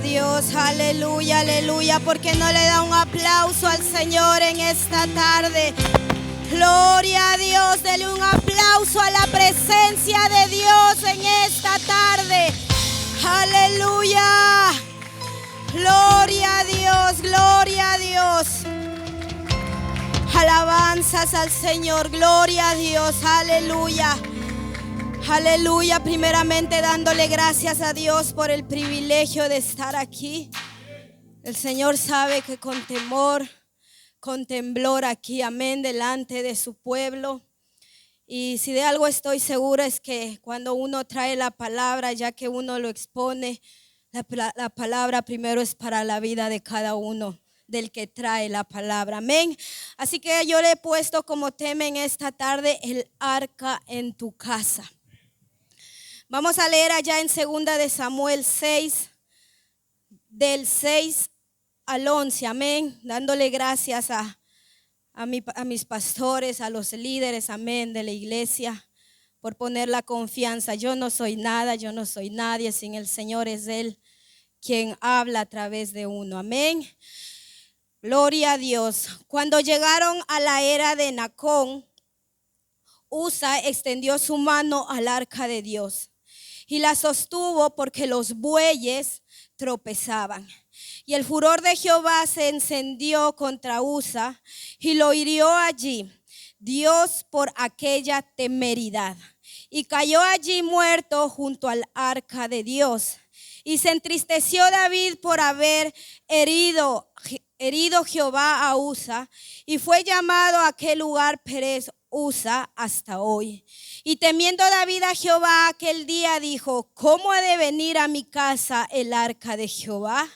a Dios, aleluya, aleluya. ¿Por qué no le da un aplauso al Señor en esta tarde? Gloria a Dios, dele un aplauso a la presencia de Dios en esta tarde. Aleluya. Gloria a Dios, gloria a Dios. Alabanzas al Señor, gloria a Dios, aleluya. Aleluya, primeramente dándole gracias a Dios por el privilegio de estar aquí. El Señor sabe que con temor, con temblor aquí, amén, delante de su pueblo. Y si de algo estoy segura es que cuando uno trae la palabra, ya que uno lo expone, la palabra primero es para la vida de cada uno del que trae la palabra, amén. Así que yo le he puesto como tema en esta tarde el arca en tu casa. Vamos a leer allá en 2 de Samuel 6, del 6 al 11, amén. Dándole gracias a mis pastores, a los líderes, amén, de la iglesia, por poner la confianza. Yo no soy nada, yo no soy nadie, sin el Señor es Él quien habla a través de uno, amén. Gloria a Dios. Cuando llegaron a la era de Nacón, Usa extendió su mano al arca de Dios y la sostuvo porque los bueyes tropezaban. Y el furor de Jehová se encendió contra Usa y lo hirió allí Dios por aquella temeridad. Y cayó allí muerto junto al arca de Dios. Y se entristeció David por haber herido Jehová a Usa, y fue llamado a aquel lugar Perez Usa hasta hoy. Y temiendo David a Jehová aquel día dijo: ¿cómo ha de venir a mi casa el arca de Jehová?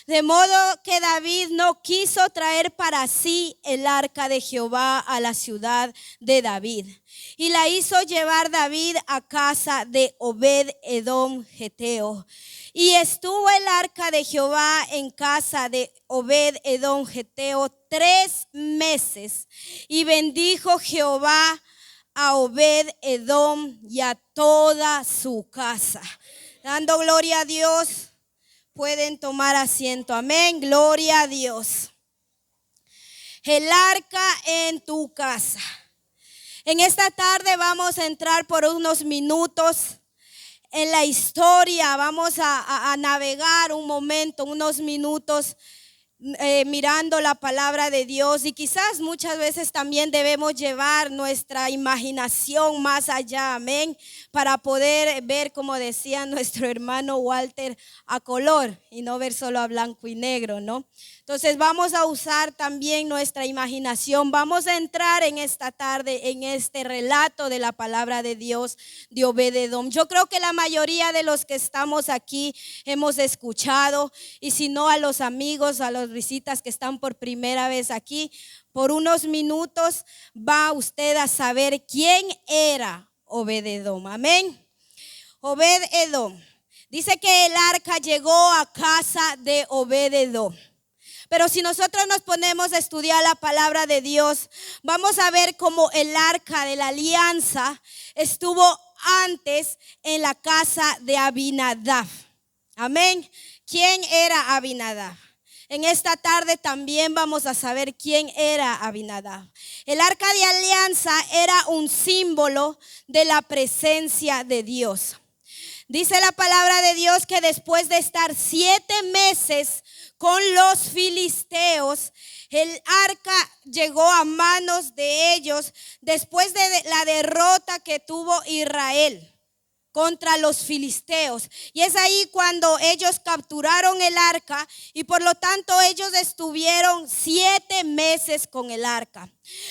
De modo que David no quiso traer para sí el arca de Jehová a la ciudad de David. Y la hizo llevar David a casa de Obed-edom geteo. Y estuvo el arca de Jehová en casa de Obed-edom geteo 3 meses. Y bendijo Jehová a Obed-edom y a toda su casa. Dando gloria a Dios. Pueden tomar asiento, amén, gloria a Dios. El arca en tu casa. En esta tarde vamos a entrar por unos minutos en la historia. Vamos a navegar un momento, unos minutos mirando la palabra de Dios. Y quizás muchas veces también debemos llevar nuestra imaginación más allá, amén, para poder ver, como decía nuestro hermano Walter, a color y no ver solo a blanco y negro, ¿no? Entonces vamos a usar también nuestra imaginación. Vamos a entrar en esta tarde en este relato de la palabra de Dios de Obed-edom. Yo creo que la mayoría de los que estamos aquí hemos escuchado, y si no, a los amigos, a las visitas que están por primera vez aquí, por unos minutos va usted a saber quién era Obed-edom, amén. Obed-edom, dice que el arca llegó a casa de Obed-edom. Pero si nosotros nos ponemos a estudiar la palabra de Dios, vamos a ver cómo el arca de la alianza estuvo antes en la casa de Abinadab. Amén. ¿Quién era Abinadab? En esta tarde también vamos a saber quién era Abinadab. El arca de alianza era un símbolo de la presencia de Dios. Dice la palabra de Dios que después de estar 7 meses con los filisteos, el arca llegó a manos de ellos después de la derrota que tuvo Israel contra los filisteos. Y es ahí cuando ellos capturaron el arca, y por lo tanto ellos estuvieron 7 meses con el arca.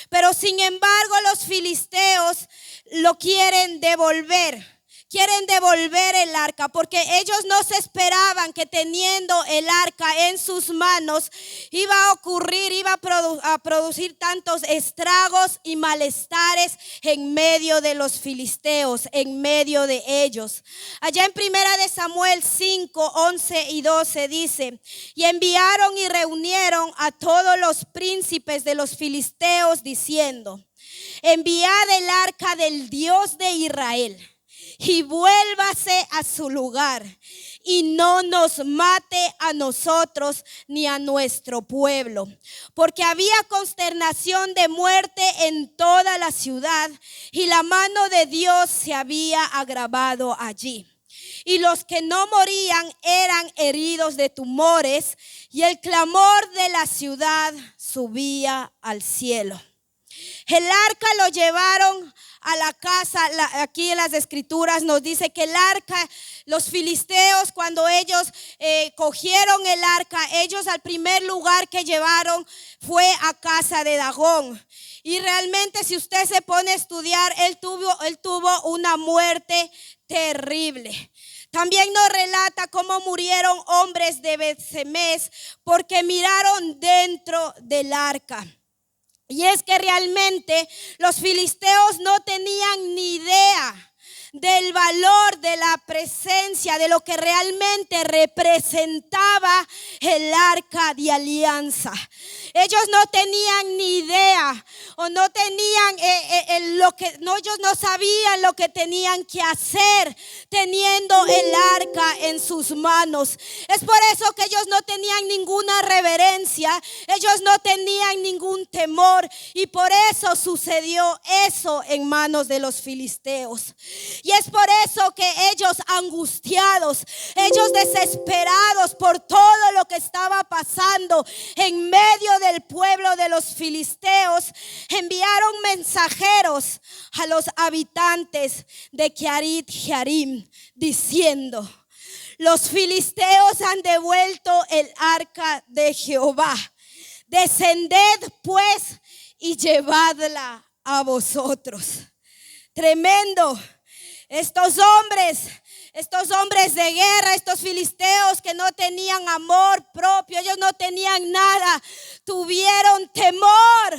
Pero sin embargo los filisteos lo quieren devolver. Quieren devolver el arca porque ellos no se esperaban que teniendo el arca en sus manos iba a ocurrir, iba a producir tantos estragos y malestares en medio de los filisteos, en medio de ellos. Allá en 1 de Samuel 5, 11 y 12 dice: y enviaron y reunieron a todos los príncipes de los filisteos diciendo: enviad el arca del Dios de Israel y vuélvase a su lugar. y no nos mate a nosotros ni a nuestro pueblo. Porque había consternación de muerte en toda la ciudad y la mano de Dios se había agravado allí. Y los que no morían eran heridos de tumores, y el clamor de la ciudad subía al cielo. El arca lo llevaron a la casa. Aquí en las escrituras nos dice que el arca, los filisteos, cuando ellos cogieron el arca, ellos al primer lugar que llevaron fue a casa de Dagón. Y realmente, si usted se pone a estudiar, él tuvo una muerte terrible. También nos relata cómo murieron hombres de Bet-Semes porque miraron dentro del arca. Y es que realmente los filisteos no tenían ni idea del valor de la presencia, de lo que realmente representaba el arca de alianza. Ellos no tenían ni idea, o no tenían ellos no sabían lo que tenían que hacer teniendo el arca en sus manos. Es por eso que ellos no tenían ninguna reverencia, ellos no tenían ningún temor, y por eso sucedió eso en manos de los filisteos. Y es por eso que ellos, angustiados, ellos desesperados por todo lo que estaba pasando en medio del pueblo de los filisteos, enviaron mensajeros a los habitantes de Kiriat Jearim diciendo: los filisteos han devuelto el arca de Jehová. Descended pues y llevadla a vosotros. Tremendo. Estos hombres de guerra, estos filisteos que no tenían amor propio, ellos no tenían nada, tuvieron temor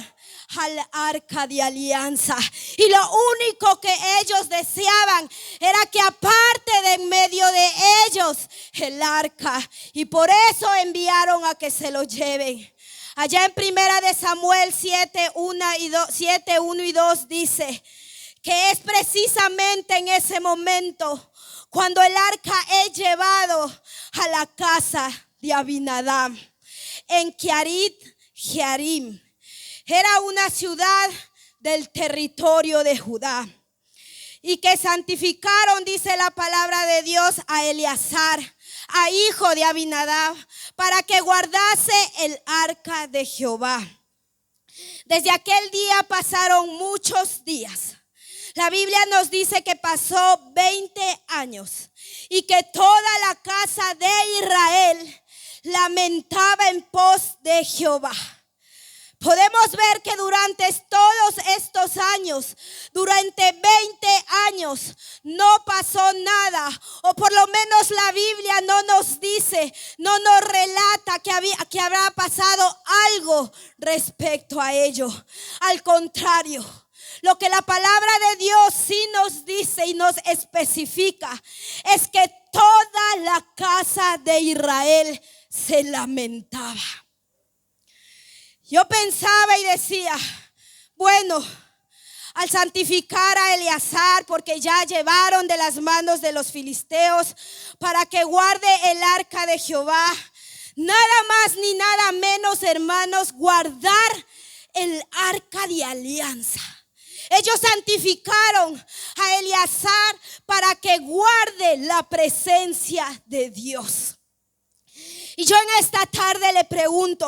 al arca de alianza. Y lo único que ellos deseaban era que aparte de en medio de ellos el arca. Y por eso enviaron a que se lo lleven. Allá en Primera de Samuel 7:1 y 2 dice que es precisamente en ese momento cuando el arca es llevado a la casa de Abinadab en Kiriat Jearim. Era una ciudad del territorio de Judá. Y que santificaron, dice la palabra de Dios, a Eleazar, a hijo de Abinadab, para que guardase el arca de Jehová. Desde aquel día pasaron muchos días. La Biblia nos dice que pasó 20 años y que toda la casa de Israel lamentaba en pos de Jehová. Podemos ver que durante todos estos años, durante 20 años, no pasó nada, o por lo menos la Biblia no nos dice, no nos relata que habrá pasado algo respecto a ello. Al contrario, lo que la palabra de Dios sí nos dice y nos especifica es que toda la casa de Israel se lamentaba. Yo pensaba y decía, bueno, al santificar a Eleazar, porque ya llevaron de las manos de los filisteos para que guarde el arca de Jehová, nada más ni nada menos, hermanos, guardar el arca de alianza. Ellos santificaron a Eleazar para que guarde la presencia de Dios. Y yo en esta tarde le pregunto,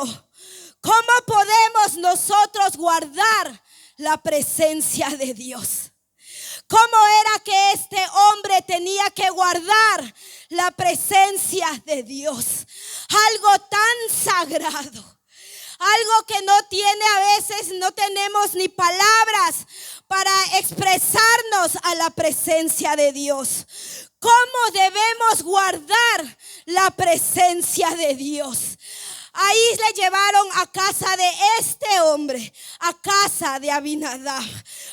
¿cómo podemos nosotros guardar la presencia de Dios? ¿Cómo era que este hombre tenía que guardar la presencia de Dios? Algo tan sagrado, algo que no tiene, a veces no tenemos ni palabras para expresarnos a la presencia de Dios. ¿Cómo debemos guardar la presencia de Dios? Ahí le llevaron a casa de este hombre, a casa de Abinadab,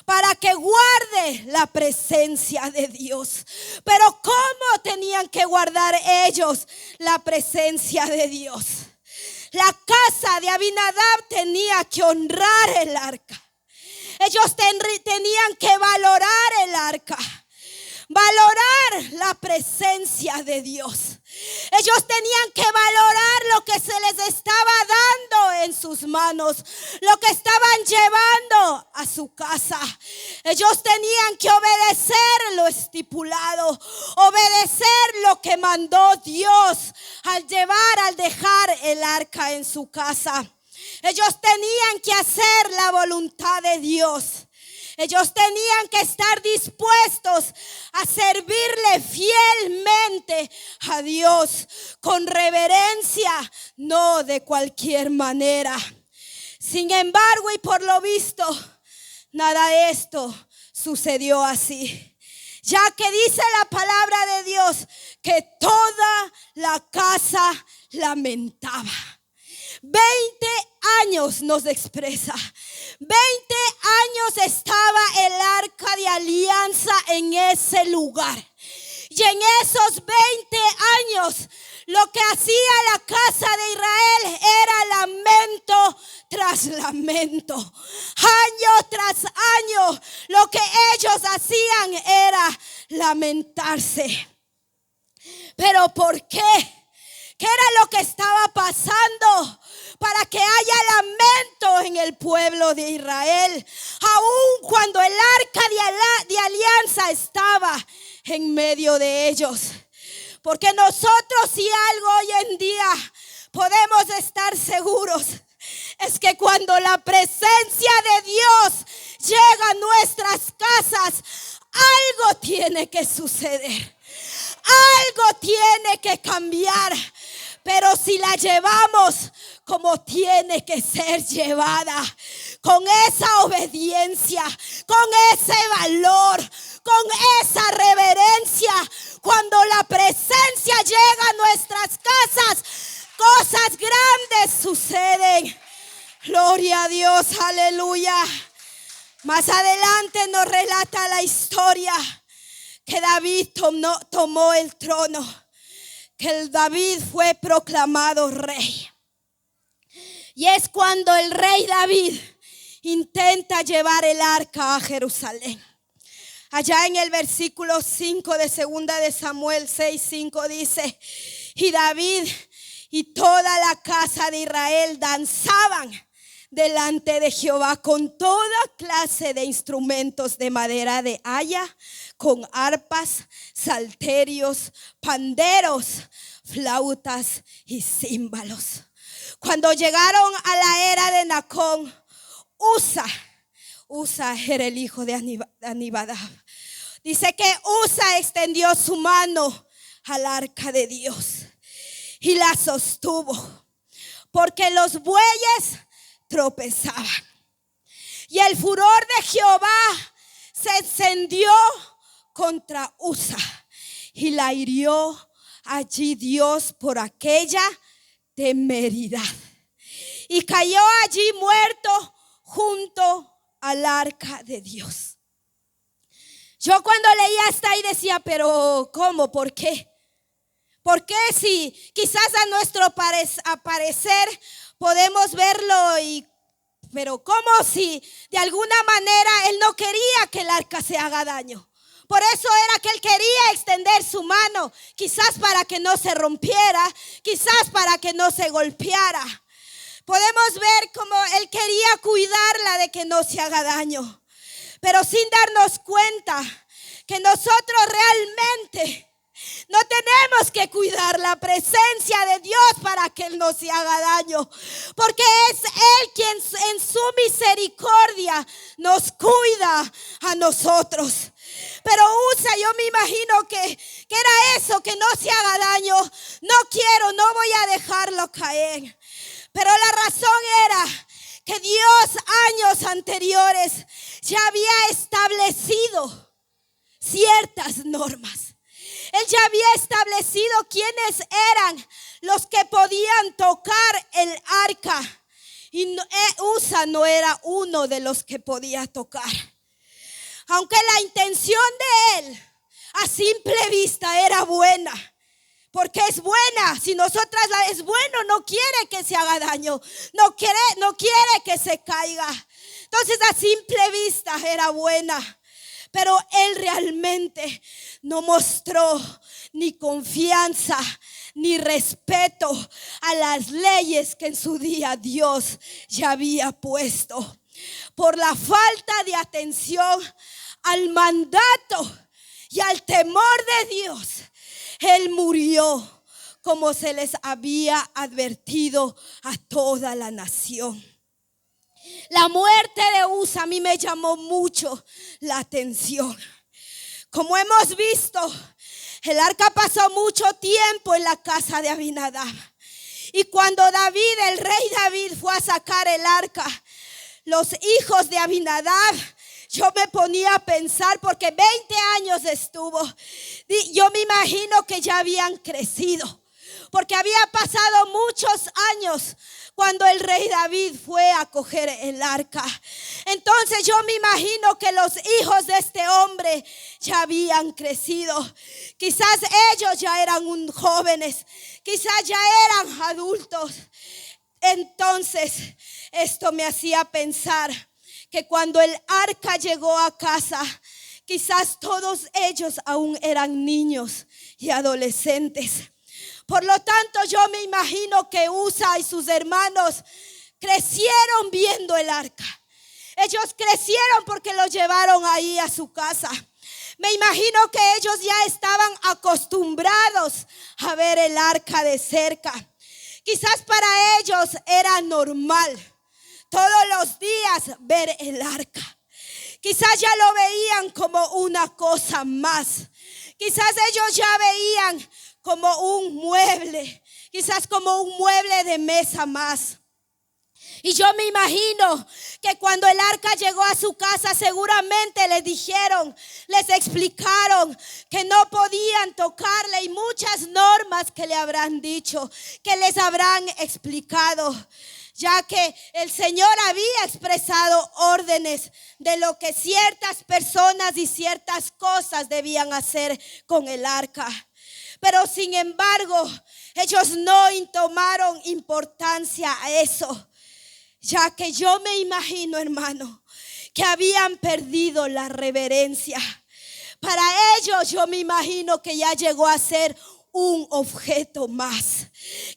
para que guarde la presencia de Dios. Pero ¿cómo tenían que guardar ellos la presencia de Dios? La casa de Abinadab tenía que honrar el arca. Ellos tenían que valorar el arca, valorar la presencia de Dios. Ellos tenían que valorar lo que se les estaba dando en sus manos, lo que estaban llevando a su casa. Ellos tenían que obedecer lo estipulado, obedecer lo que mandó Dios al dejar el arca en su casa. Ellos tenían que hacer la voluntad de Dios. Ellos tenían que estar dispuestos a servirle fielmente a Dios, con reverencia, no de cualquier manera. Sin embargo, y por lo visto, nada de esto sucedió así. Ya que dice la palabra de Dios que toda la casa lamentaba. 20 años nos expresa. 20 años estaba el arca de alianza en ese lugar. Y en esos 20 años lo que hacía la casa de Israel era lamento tras lamento. Año tras año lo que ellos hacían era lamentarse. ¿Pero por qué? ¿Qué era lo que estaba pasando para que haya lamento en el pueblo de Israel? Aun cuando el arca de alianza estaba en medio de ellos. Porque nosotros, si algo hoy en día podemos estar seguros, es que cuando la presencia de Dios llega a nuestras casas, algo tiene que suceder. Algo tiene que cambiar. Pero si la llevamos como tiene que ser llevada, con esa obediencia, con ese valor, con esa reverencia, cuando la presencia llega a nuestras casas, cosas grandes suceden. Gloria a Dios, aleluya. Más adelante nos relata la historia que David tomó el trono, que el David fue proclamado rey. Y es cuando el rey David intenta llevar el arca a Jerusalén. Allá en el versículo 5 de 2 de Samuel 6:5 dice: y David y toda la casa de Israel danzaban delante de Jehová con toda clase de instrumentos de madera de haya, con arpas, salterios, panderos, flautas y címbalos. Cuando llegaron a la era de Nacón, Usa era el hijo de Amminadab. Dice que Usa extendió su mano al arca de Dios y la sostuvo, porque los bueyes tropezaban. Y el furor de Jehová se encendió contra Usa y la hirió allí Dios por aquella temeridad. Y cayó allí muerto junto al arca de Dios. Yo cuando leía hasta ahí decía, pero ¿cómo? ¿Por qué? ¿Por qué si quizás a nuestro parecer podemos verlo pero cómo si de alguna manera él no quería que el arca se haga daño? Por eso era que él quería extender su mano, quizás para que no se rompiera, quizás para que no se golpeara. Podemos ver cómo él quería cuidarla de que no se haga daño, pero sin darnos cuenta que nosotros realmente no tenemos que cuidar la presencia de Dios para que Él no se haga daño, porque es Él quien en su misericordia nos cuida a nosotros. Pero Usa, yo me imagino que era eso, que no se haga daño. No voy a dejarlo caer. Pero la razón era que Dios años anteriores ya había establecido ciertas normas. Él ya había establecido quiénes eran los que podían tocar el arca. Y Usa no era uno de los que podía tocar. Aunque la intención de él a simple vista era buena. Porque es buena. Si nosotras es bueno, no quiere que se haga daño. No quiere que se caiga. Entonces a simple vista era buena. Pero él realmente no mostró ni confianza ni respeto a las leyes que en su día Dios ya había puesto. Por la falta de atención al mandato y al temor de Dios, Él murió como se les había advertido a toda la nación. La muerte de Usa a mí me llamó mucho la atención. Como hemos visto, el arca pasó mucho tiempo en la casa de Abinadab. Y cuando el rey David fue a sacar el arca, los hijos de Abinadab, yo me ponía a pensar, porque 20 años estuvo. Yo me imagino que ya habían crecido, porque había pasado muchos años cuando el rey David fue a coger el arca. Entonces yo me imagino que los hijos de este hombre ya habían crecido. Quizás ellos ya eran jóvenes, quizás ya eran adultos. Entonces esto me hacía pensar que cuando el arca llegó a casa, quizás todos ellos aún eran niños y adolescentes. Por lo tanto, yo me imagino que Usa y sus hermanos crecieron viendo el arca. Ellos crecieron porque lo llevaron ahí a su casa. Me imagino que ellos ya estaban acostumbrados a ver el arca de cerca. Quizás para ellos era normal todos los días ver el arca. Quizás ya lo veían como una cosa más. Quizás ellos ya veían como un mueble, quizás como un mueble de mesa más. Y yo me imagino que cuando el arca llegó a su casa, seguramente les explicaron que no podían tocarle, y muchas normas que le habrán dicho, que les habrán explicado, ya que el Señor había expresado órdenes de lo que ciertas personas y ciertas cosas debían hacer con el arca. Pero sin embargo, ellos no tomaron importancia a eso, ya que yo me imagino, hermano, que habían perdido la reverencia. Para ellos yo me imagino que ya llegó a ser un objeto más.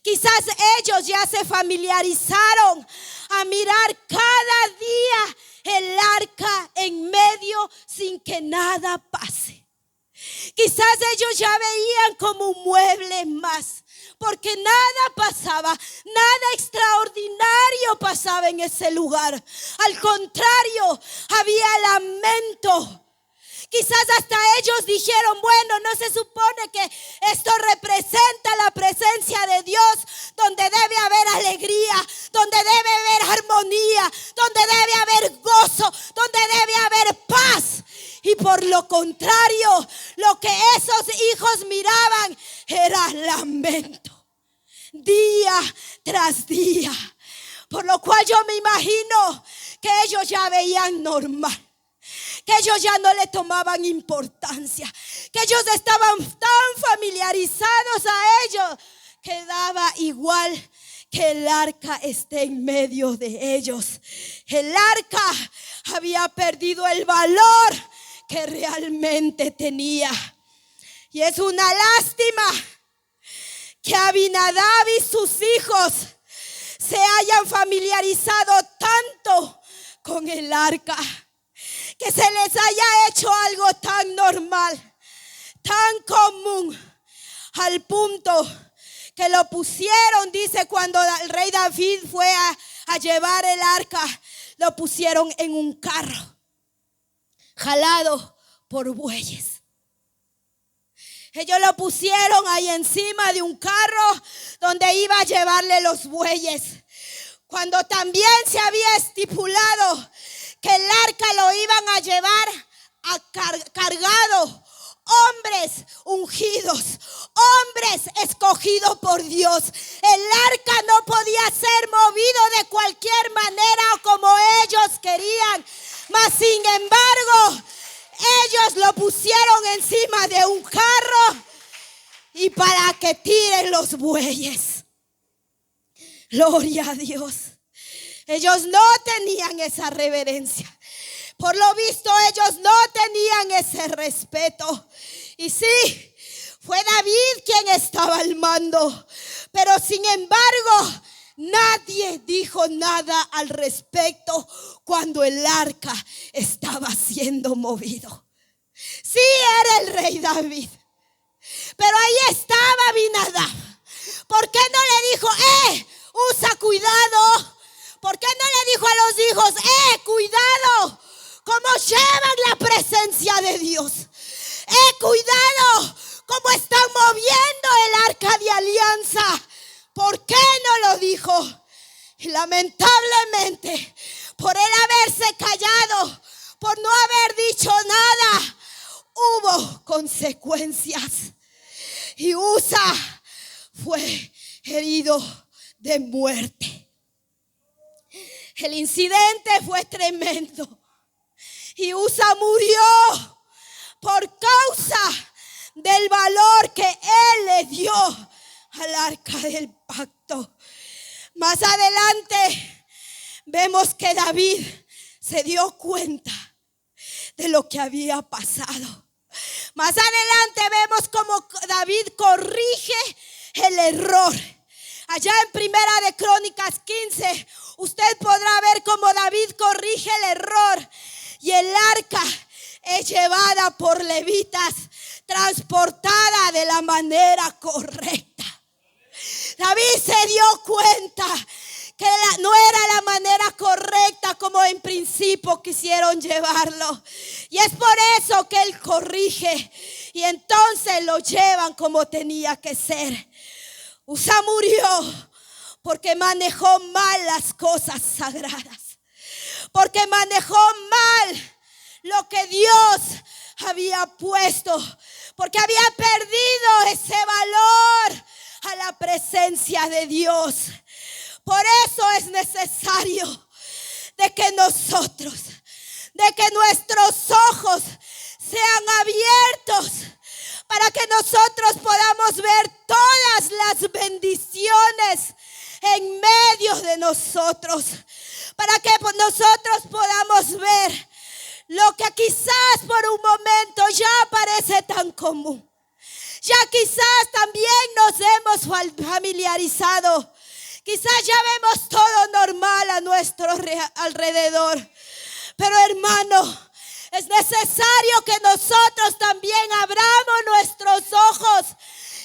Quizás ellos ya se familiarizaron a mirar cada día el arca en medio sin que nada pase. Quizás ellos ya veían como un mueble más, porque nada pasaba, nada extraordinario pasaba en ese lugar. Al contrario, había lamento. Quizás hasta ellos dijeron, bueno, no se supone que esto representa la presencia de Dios, donde debe haber alegría, donde debe haber armonía, donde debe haber gozo, donde debe haber paz. Y por lo contrario, lo que esos hijos miraban era lamento, día tras día. Por lo cual yo me imagino que ellos ya veían normal, que ellos ya no le tomaban importancia, que ellos estaban tan familiarizados a ellos que daba igual que el arca esté en medio de ellos. El arca había perdido el valor que realmente tenía. Y es una lástima que Abinadab y sus hijos se hayan familiarizado tanto con el arca, que se les haya hecho algo tan normal, tan común, al punto que lo pusieron, dice, cuando el rey David fue a llevar el arca, lo pusieron en un carro jalado por bueyes. Ellos lo pusieron ahí encima de un carro donde iba a llevarle los bueyes, cuando también se había estipulado que el arca lo iban a llevar cargado hombres ungidos, hombres escogidos por Dios. El arca no podía ser movido de cualquier manera o como ellos querían, mas sin embargo ellos lo pusieron encima de un carro y para que tiren los bueyes. Gloria a Dios. Ellos no tenían esa reverencia. Por lo visto ellos no tenían ese respeto. Y sí, Fue David quien estaba al mando, pero sin embargo nadie dijo nada al respecto cuando el arca estaba siendo movido. Sí, era el rey David, pero ahí estaba Abinadab. ¿Por qué no le dijo, usa cuidado? ¿Por qué no le dijo a los hijos, cuidado, cómo llevan la presencia de Dios? Cuidado, cómo están moviendo el arca de alianza. ¿Por qué no lo dijo? Y lamentablemente, por él haberse callado, por no haber dicho nada, hubo consecuencias. Y Usa fue herido de muerte. El incidente fue tremendo. Y Usa murió por causa del valor que él le dio al arca del pacto. Más adelante vemos que David se dio cuenta de lo que había pasado. Más adelante vemos cómo David corrige el error. Allá en Primera de Crónicas 15, usted podrá ver cómo David corrige el error y el arca es llevada por levitas, transportada de la manera correcta. David se dio cuenta que no era la manera correcta como en principio quisieron llevarlo. Y es por eso que él corrige y entonces lo llevan como tenía que ser. Usa murió porque manejó mal las cosas sagradas, porque manejó mal lo que Dios había puesto, porque había perdido ese valor a la presencia de Dios. Por eso es necesario de que nosotros, de que nuestros ojos sean abiertos para que nosotros podamos ver todas las bendiciones en medio de nosotros, para que nosotros podamos ver lo que quizás por un momento ya parece tan común. Ya quizás también nos hemos familiarizado. Quizás ya vemos todo normal a nuestro alrededor. Pero hermano, es necesario que nosotros también abramos nuestros ojos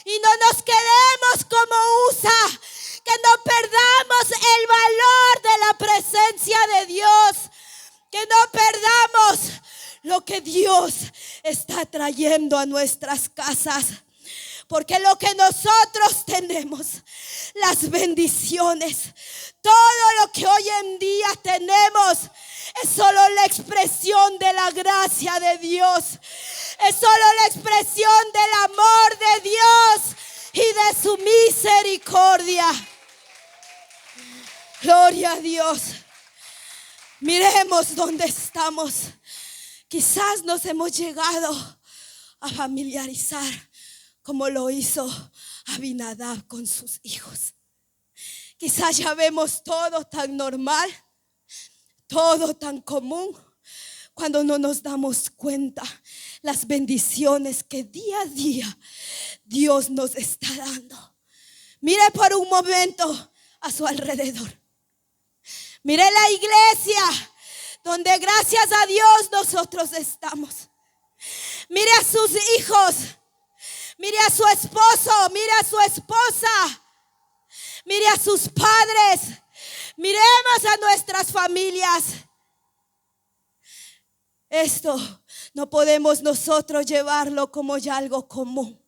y no nos quedemos como Usa, que no perdamos el valor de la presencia de Dios, que no perdamos lo que Dios está trayendo a nuestras casas. Porque lo que nosotros tenemos, las bendiciones, todo lo que hoy en día tenemos, es solo la expresión de la gracia de Dios. Es solo la expresión del amor de Dios y de su misericordia. Gloria a Dios. Miremos dónde estamos. Quizás nos hemos llegado a familiarizar como lo hizo Abinadab con sus hijos. Quizás ya vemos todo tan normal, todo tan común, cuando no nos damos cuenta las bendiciones que día a día Dios nos está dando. Mire por un momento a su alrededor. Mire la iglesia donde gracias a Dios nosotros estamos. Mire a sus hijos. Mire a su esposo, mire a su esposa, mire a sus padres, miremos a nuestras familias. Esto no podemos nosotros llevarlo como ya algo común,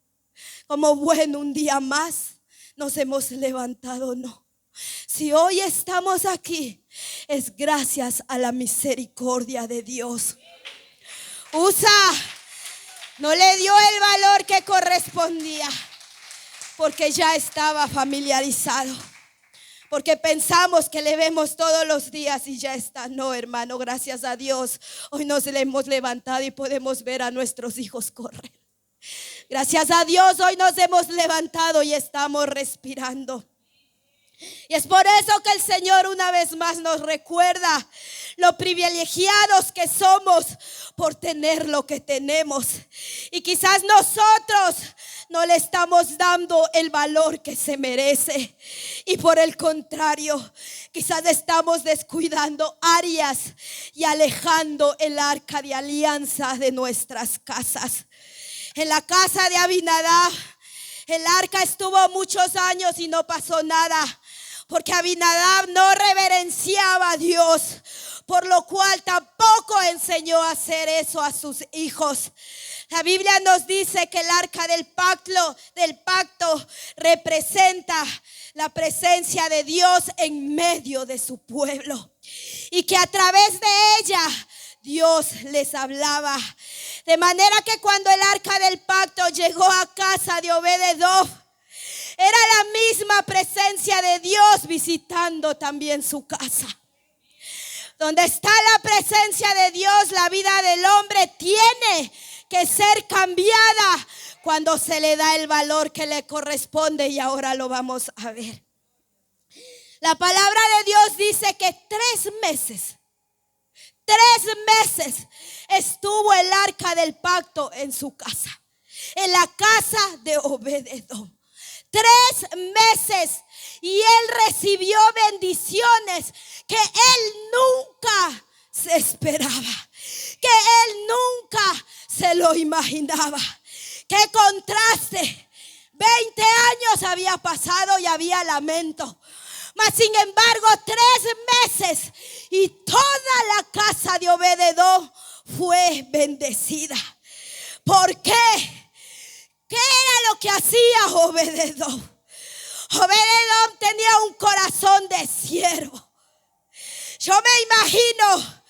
como bueno, un día más nos hemos levantado, no. Si hoy estamos aquí, es gracias a la misericordia de Dios. Usa no le dio el valor que correspondía, porque ya estaba familiarizado, porque pensamos que le vemos todos los días y ya está. No, hermano, gracias a Dios hoy nos hemos levantado y podemos ver a nuestros hijos correr. Gracias a Dios hoy nos hemos levantado y estamos respirando. Y es por eso que el Señor una vez más nos recuerda lo privilegiados que somos por tener lo que tenemos. Y quizás nosotros no le estamos dando el valor que se merece. Y por el contrario, quizás estamos descuidando áreas y alejando el arca de alianza de nuestras casas. En la casa de Abinadab, el arca estuvo muchos años y no pasó nada, porque Abinadab no reverenciaba a Dios, por lo cual tampoco enseñó a hacer eso a sus hijos. La Biblia nos dice que el arca del pacto representa la presencia de Dios en medio de su pueblo, y que a través de ella Dios les hablaba. De manera que cuando el arca del pacto llegó a casa de Obed-edom, era la misma presencia de Dios visitando también su casa. Donde está la presencia de Dios, la vida del hombre tiene que ser cambiada cuando se le da el valor que le corresponde, y ahora lo vamos a ver. La palabra de Dios dice que 3 meses estuvo el arca del pacto en su casa, en la casa de Obed-edom. 3 meses, y él recibió bendiciones que él nunca se esperaba, que él nunca se lo imaginaba. ¡Qué contraste! 20 años había pasado y había lamento. Mas sin embargo 3 meses y toda la casa de Obed-edom fue bendecida. ¿Por qué? ¿Qué era lo que hacía Obed-edom? Obed-edom tenía un corazón de siervo. Yo me imagino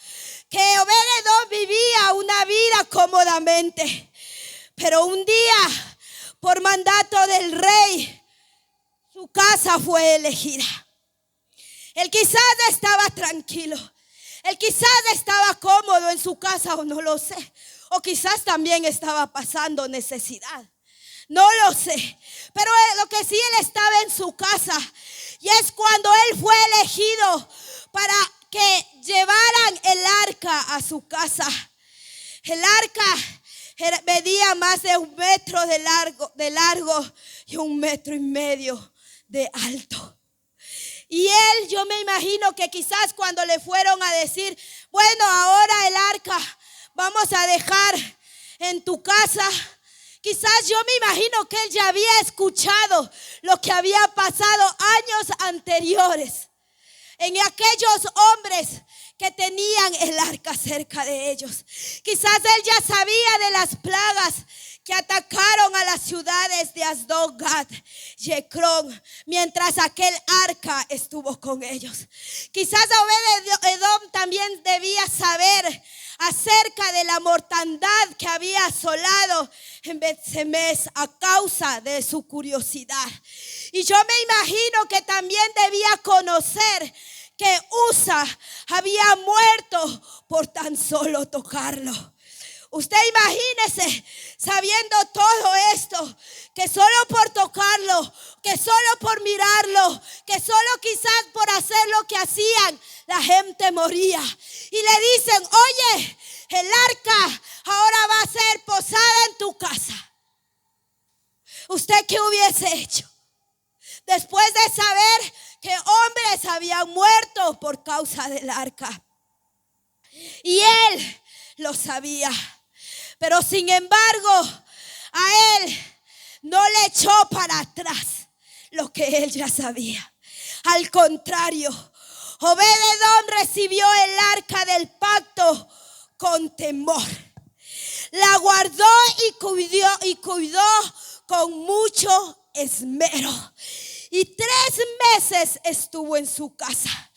que Obed-edom vivía una vida cómodamente, pero un día, por mandato del rey, su casa fue elegida. Él quizás estaba tranquilo, él quizás estaba cómodo en su casa, o no lo sé, o quizás también estaba pasando necesidad. No lo sé, pero lo que sí, él estaba en su casa, y es cuando él fue elegido para que llevaran el arca a su casa. El arca medía más de 1 metro de largo y 1,5 metros de alto. Y él, yo me imagino que quizás cuando le fueron a decir, bueno, ahora el arca vamos a dejar en tu casa, quizás yo me imagino que él ya había escuchado lo que había pasado años anteriores en aquellos hombres que tenían el arca cerca de ellos. Quizás él ya sabía de las plagas que atacaron a las ciudades de Asdod, Gat y Ecrón, mientras aquel arca estuvo con ellos. Quizás Obed-edom también debía saber acerca de la mortandad que había asolado en Bet-Semes a causa de su curiosidad. Y yo me imagino que también debía conocer que Usa había muerto por tan solo tocarlo. Usted imagínese, sabiendo todo esto, que solo por tocarlo, que solo por mirarlo, que solo quizás por hacer lo que hacían, la gente moría. Y le dicen, oye, el arca ahora va a ser posada en tu casa. ¿Usted qué hubiese hecho? Después de saber que hombres habían muerto por causa del arca. Y él lo sabía. Pero sin embargo, a él no le echó para atrás lo que él ya sabía. Al contrario, Obed-edom recibió el arca del pacto con temor. La guardó y cuidó con mucho esmero. Y 3 meses estuvo en su casa.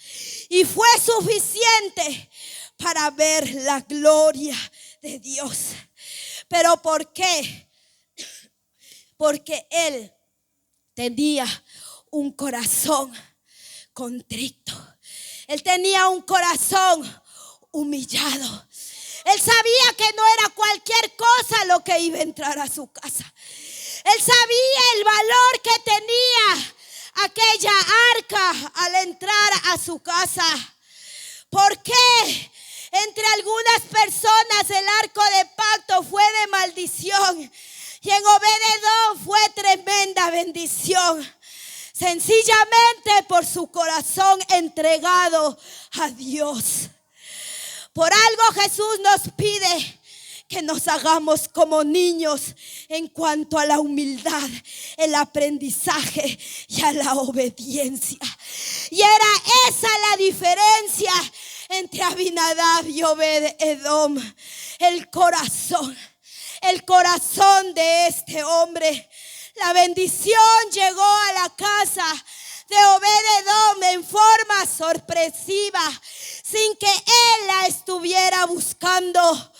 Y fue suficiente para ver la gloria de Dios. ¿Pero por qué? Porque él tenía un corazón contrito. Él tenía un corazón humillado. Él sabía que no era cualquier cosa lo que iba a entrar a su casa. Él sabía el valor que tenía aquella arca al entrar a su casa. ¿Por qué? Entre algunas personas el arca de pacto fue de maldición, Y en Obed-edom fue tremenda bendición. Sencillamente por su corazón entregado a Dios. Por algo Jesús nos pide que nos hagamos como niños en cuanto a la humildad, el aprendizaje y a la obediencia. Y era esa la diferencia entre Abinadab y Obed-edom. El corazón de este hombre. La bendición llegó a la casa de Obed-edom en forma sorpresiva, sin que él la estuviera buscando.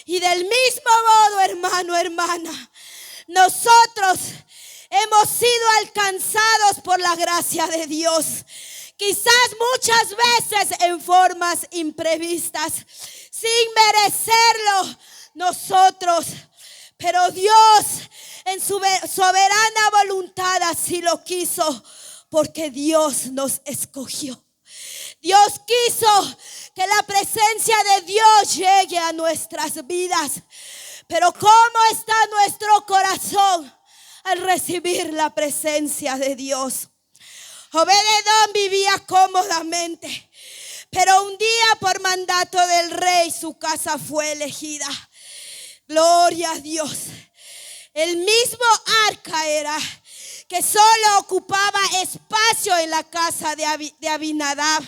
Y del mismo modo, hermano, hermana, nosotros hemos sido alcanzados por la gracia de Dios. Quizás muchas veces en formas imprevistas, sin merecerlo nosotros. Pero Dios en su soberana voluntad así lo quiso, porque Dios nos escogió. Dios quiso que la presencia de Dios llegue a nuestras vidas. Pero ¿cómo está nuestro corazón al recibir la presencia de Dios? Obed-edom vivía cómodamente, pero un día por mandato del rey su casa fue elegida. Gloria a Dios. El mismo arca era que solo ocupaba espacio en la casa de Abinadab.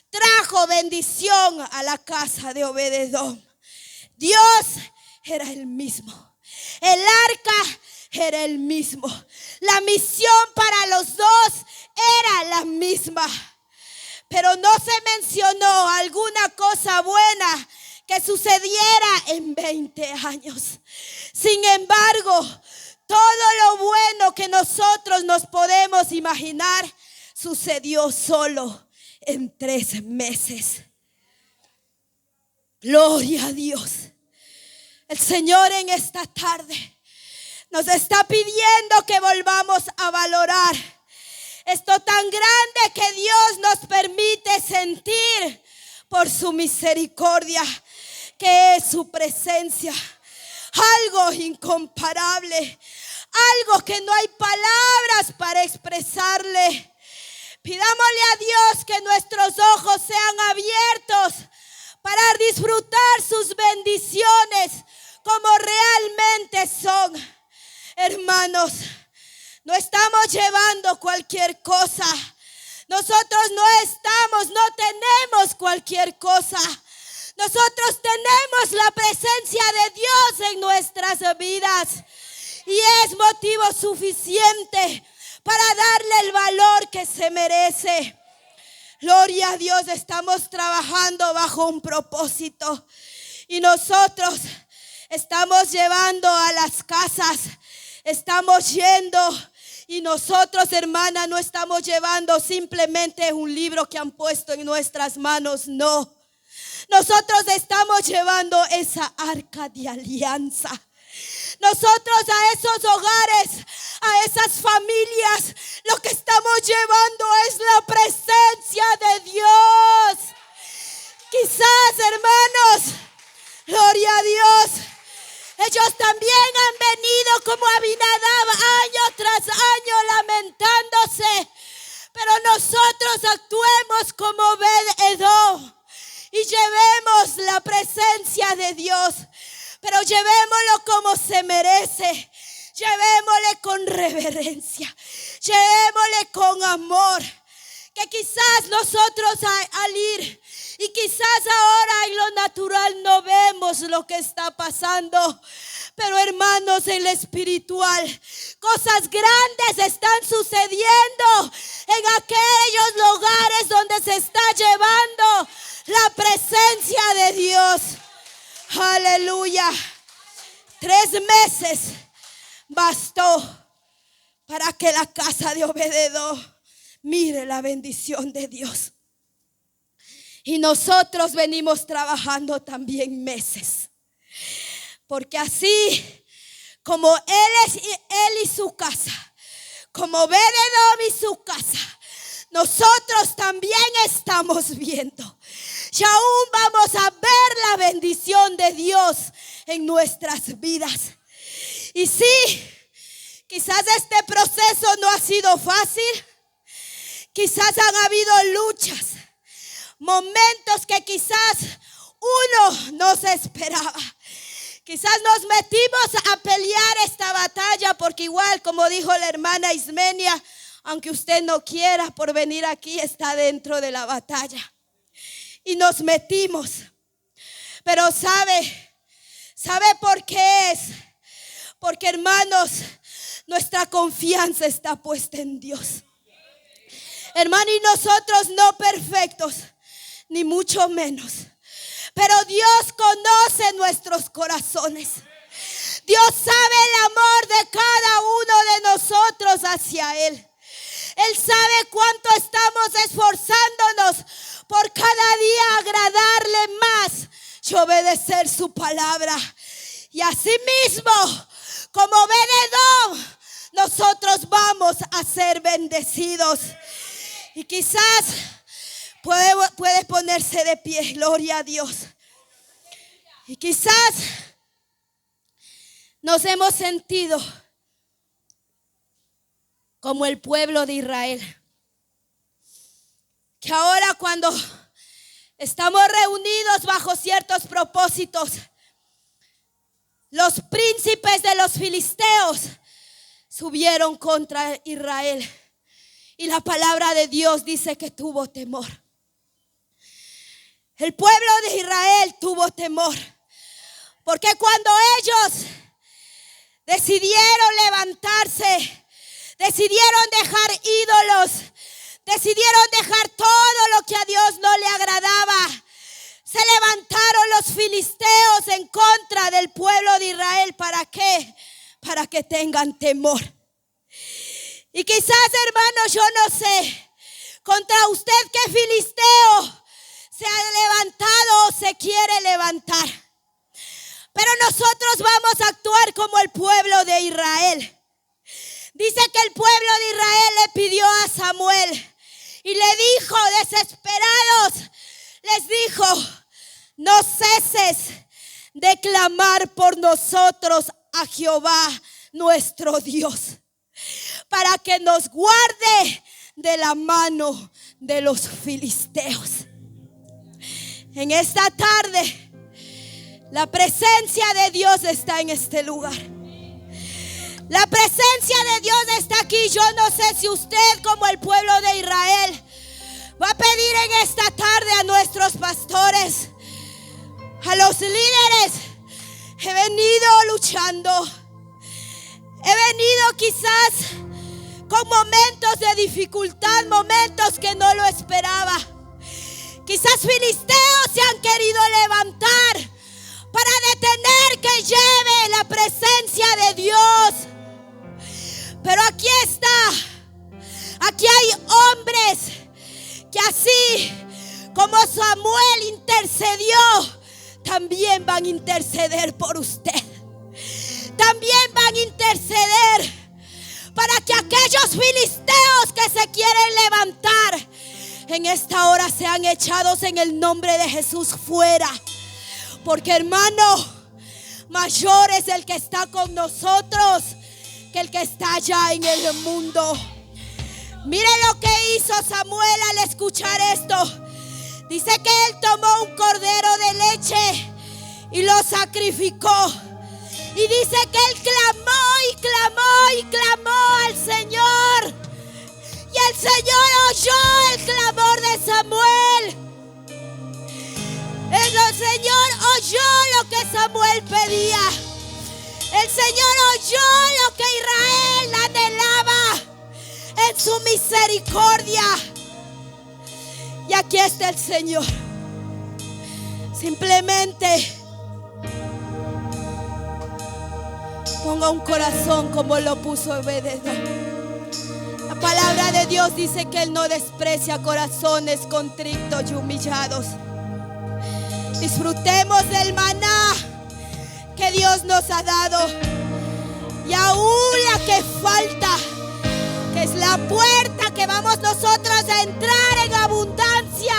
Trajo bendición a la casa de Obed-edom. Dios era el mismo. El arca era el mismo. La misión para los dos era la misma. Pero no se mencionó alguna cosa buena que sucediera en 20 años. Sin embargo, todo lo bueno que nosotros nos podemos imaginar sucedió solo en 3 meses. Gloria a Dios. El Señor en esta tarde nos está pidiendo que volvamos a valorar esto tan grande que Dios nos permite sentir por su misericordia, que es su presencia. Algo incomparable, algo que no hay palabras para expresarle. Pidámosle a Dios que nuestros ojos sean abiertos para disfrutar sus bendiciones como realmente son. Hermanos, no estamos llevando cualquier cosa. Nosotros no tenemos cualquier cosa. Nosotros tenemos la presencia de Dios en nuestras vidas. Y es motivo suficiente para darle el valor que se merece. Gloria a Dios, estamos trabajando bajo un propósito. Y nosotros estamos llevando a las casas. Estamos yendo. Y nosotros, hermana, no estamos llevando simplemente un libro que han puesto en nuestras manos. No. Nosotros estamos llevando esa arca de alianza. Nosotros a esos hogares, a esas familias, lo que estamos llevando es la presencia de Dios. Quizás, hermanos, gloria a Dios, ellos también han venido como Abinadab año tras año lamentándose. Pero nosotros actuemos como Obed-edom y llevemos la presencia de Dios. Pero llevémoslo como se merece. Llevémosle con reverencia. Llevémosle con amor. Que quizás nosotros al ir y quizás ahora en lo natural no vemos lo que está pasando. Pero hermanos, en lo espiritual, cosas grandes están sucediendo en aquellos lugares donde se está llevando la presencia de Dios. Aleluya. 3 meses bastó para que la casa de Obed-edom mire la bendición de Dios. Y nosotros venimos trabajando también meses. Porque así como él y su casa, como Obed-edom y su casa, nosotros también estamos viendo. Y aún vamos a ver la bendición de Dios en nuestras vidas. Y sí, quizás este proceso no ha sido fácil. Quizás han habido luchas, momentos que quizás uno no se esperaba. Quizás nos metimos a pelear esta batalla porque igual, como dijo la hermana Ismenia, aunque usted no quiera por venir aquí, está dentro de la batalla. Y nos metimos. Pero ¿sabe por qué es? Porque, hermanos, nuestra confianza está puesta en Dios. Hermano, y nosotros no perfectos, ni mucho menos. Pero Dios conoce nuestros corazones. Dios sabe el amor de cada uno de nosotros hacia Él. Él sabe cuánto estamos esforzándonos por cada día agradarle más y obedecer su palabra. Y asimismo, como Obed-Edom, nosotros vamos a ser bendecidos. Y quizás puede ponerse de pie, gloria a Dios. Y quizás nos hemos sentido como el pueblo de Israel, que ahora cuando estamos reunidos bajo ciertos propósitos, los príncipes de los filisteos subieron contra Israel. Y la palabra de Dios dice que tuvo temor. El pueblo de Israel tuvo temor. Porque cuando ellos decidieron levantarse, decidieron dejar ídolos, decidieron dejar todo lo que a Dios no le agradaba, se levantaron los filisteos en contra del pueblo de Israel. ¿Para qué? Para que tengan temor. Y quizás, hermanos, yo no sé, contra usted qué filisteo se ha levantado o se quiere levantar. Pero nosotros vamos a actuar como el pueblo de Israel. Dice que el pueblo de Israel le pidió a Samuel y le dijo, desesperados, les dijo, no ceses de clamar por nosotros a Jehová nuestro Dios, para que nos guarde de la mano de los filisteos. En esta tarde, la presencia de Dios está en este lugar. La presencia de Dios está aquí. Yo no sé si usted, como el pueblo de Israel, va a pedir en esta tarde a nuestros pastores, a los líderes. He venido luchando. He venido quizás con momentos de dificultad, momentos que no lo esperaba. Quizás filisteos se han querido levantar para detener que lleve la presencia de Dios. Pero aquí está. Aquí hay hombres que así como Samuel intercedió, también van a interceder por usted. También van a interceder para que aquellos filisteos que se quieren levantar en esta hora sean echados en el nombre de Jesús fuera. Porque, hermano, mayor es el que está con nosotros que el que está allá en el mundo. Mire lo que hizo Samuel al escuchar esto. Dice que él tomó un cordero de leche y lo sacrificó. Y dice que él clamó y clamó y clamó al Señor. Y el Señor oyó el clamor de Samuel. El Señor oyó lo que Samuel pedía. El Señor oyó lo que Israel anhelaba en su misericordia. Y aquí está el Señor. Simplemente ponga un corazón como lo puso Obed-Edom. La palabra de Dios dice que Él no desprecia corazones contritos y humillados. Disfrutemos del maná que Dios nos ha dado. Y aún la que falta, que es la puerta que vamos nosotros a entrar en abundancia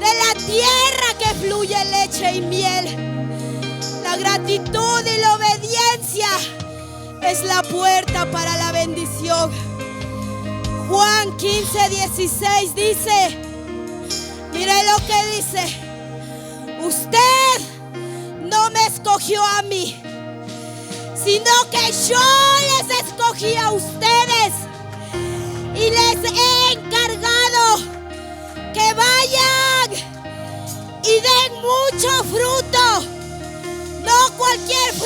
de la tierra que fluye leche y miel. La gratitud y la obediencia es la puerta para la bendición. Juan 15:16 dice, mire lo que dice: usted no me escogió a mí, sino que yo les escogí a ustedes y les he encargado que vayan y den mucho fruto, no cualquier fruto.